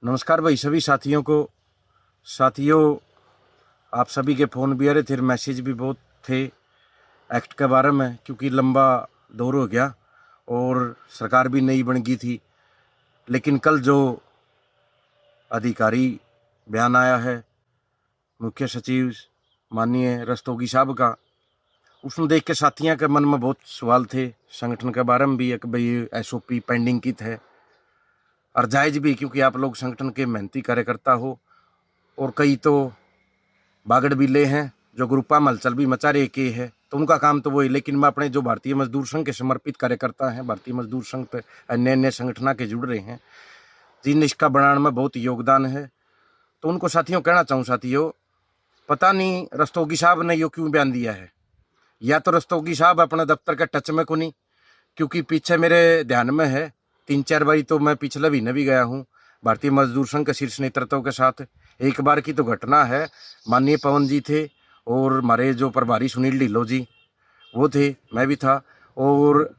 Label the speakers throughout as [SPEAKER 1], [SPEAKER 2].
[SPEAKER 1] नमस्कार भाई सभी साथियों को। साथियों, आप सभी के फ़ोन भी आ रहे थे, मैसेज भी बहुत थे एक्ट के बारे में, क्योंकि लंबा दौर हो गया और सरकार भी नई बन गई थी। लेकिन कल जो अधिकारी बयान आया है मुख्य सचिव माननीय रस्तोगी साहब का, उसमें देख के साथियों के मन में बहुत सवाल थे। संगठन के बारे में भी एक भाई SOP पेंडिंग की थे और जायज़ भी, क्योंकि आप लोग संगठन के मेहनती कार्यकर्ता हो और कई तो बागड़ बिल्ले हैं जो ग्रुपा में हलचल भी मचा रहे के है, तो उनका काम तो वही। लेकिन मैं अपने जो भारतीय मजदूर संघ के समर्पित कार्यकर्ता हैं, भारतीय मजदूर संघ पे अन्य अन्य संगठन के जुड़ रहे हैं, जिन इसका बनाने में बहुत योगदान है, तो उनको साथियों कहना चाहूँ, साथियों पता नहीं रस्तोगी साहब ने यो क्यों बयान दिया है। या तो रस्तोगी साहब अपने दफ्तर के टच में को नहीं, क्योंकि पीछे मेरे ध्यान में है 3-4 बारी तो मैं पिछले महीने भी गया हूँ भारतीय मजदूर संघ के शीर्ष नेतृत्व के साथ। एक बार की तो घटना है, माननीय पवन जी थे और हमारे जो प्रभारी सुनील ढिल्लो जी वो थे, मैं भी था, और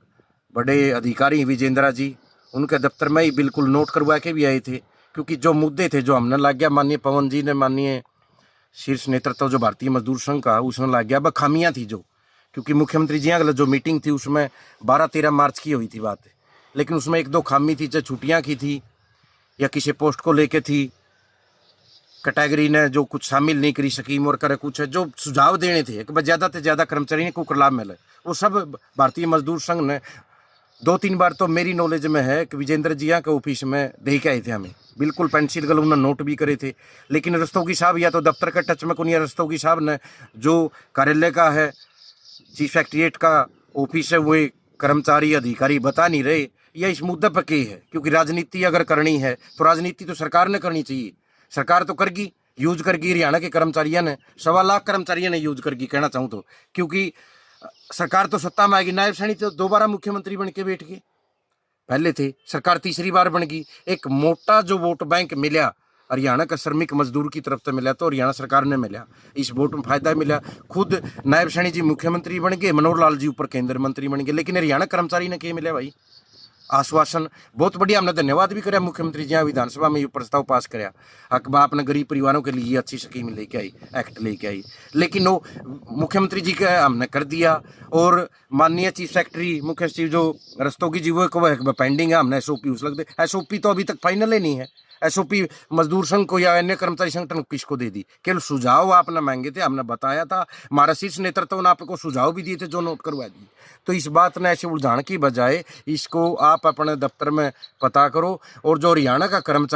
[SPEAKER 1] बड़े अधिकारी विजेंद्रा जी उनके दफ्तर में ही बिल्कुल नोट करवा के भी आए थे। क्योंकि जो मुद्दे थे जो हमने लग गया, माननीय पवन जी ने, माननीय शीर्ष नेतृत्व जो भारतीय मजदूर संघ का, उसमें लग गया वह खामियाँ थी जो, क्योंकि मुख्यमंत्री जी अगला जो मीटिंग थी उसमें 12-13 मार्च की हुई थी बात, लेकिन उसमें 1-2 खामी थी, चाहे छुट्टियाँ की थी या किसी पोस्ट को लेके थी, कैटेगरी ने जो कुछ शामिल नहीं करी स्कीम और करे कुछ है, जो सुझाव देने थे कि ज़्यादा से ज़्यादा कर्मचारी को लाभ मिले, वो सब भारतीय मजदूर संघ ने 2-3 बार तो मेरी नॉलेज में है कि विजेंद्र जी के ऑफिस में दे के आए थे हमें, बिल्कुल पेंसिल गल उन्होंने नोट भी करे थे। लेकिन रस्तोगी साहब या तो दफ्तर के टच में को नहीं, रस्तोगी साहब ने जो कार्यालय का है, चीफ सेक्रेटरीट का ऑफिस है, वो कर्मचारी अधिकारी बता नहीं रहे, या इस मुद्दे पर के है। क्योंकि राजनीति अगर करनी है तो राजनीति तो सरकार ने करनी चाहिए, सरकार तो करगी, यूज करगी। हरियाणा के कर्मचारियों ने 1.25 लाख कर्मचारियों ने यूज करगी, कहना चाहूँ तो, क्योंकि सरकार तो सत्ता में आएगी। नायब सैनी तो दोबारा मुख्यमंत्री बन के बैठ गए, पहले थे, सरकार तीसरी बार बन गई। एक मोटा जो वोट बैंक मिला हरियाणा का श्रमिक मजदूर की तरफ से मिला, तो हरियाणा सरकार ने मिला, इस वोट में फायदा मिला। खुद नायब सैनी जी मुख्यमंत्री बन गए, मनोहर लाल जी ऊपर केंद्र मंत्री बन गए, लेकिन हरियाणा कर्मचारी ने क्या मिला भाई? आश्वासन। बहुत बढ़िया, हमने धन्यवाद भी कराया मुख्यमंत्री जी विधानसभा में ये प्रस्ताव पास कराया, अकबा अपने गरीब परिवारों के लिए अच्छी स्कीम लेके आई, एक्ट लेके आई, लेकिन वो मुख्यमंत्री जी का हमने कर दिया। और माननीय चीफ सेक्रेटरी मुख्य सचिव जो रस्तोगी जी वो पेंडिंग है, हमने SOP उस लगते, SOP तो अभी तक फाइनल ही नहीं है। SOP मजदूर संघ को या अन्य कर्मचारी संगठन को किसको दे दी? केवल सुझाव आपने मांगे थे, हमने बताया था, हमारा शीर्ष नेतृत्व ने आपको सुझाव भी दिए थे जो नोट करवा दिए। तो इस बात ने ऐसे उलझाने की बजाय इसको आप अपने दफ्तर में पता करो। और जो हरियाणा का कर्मचारी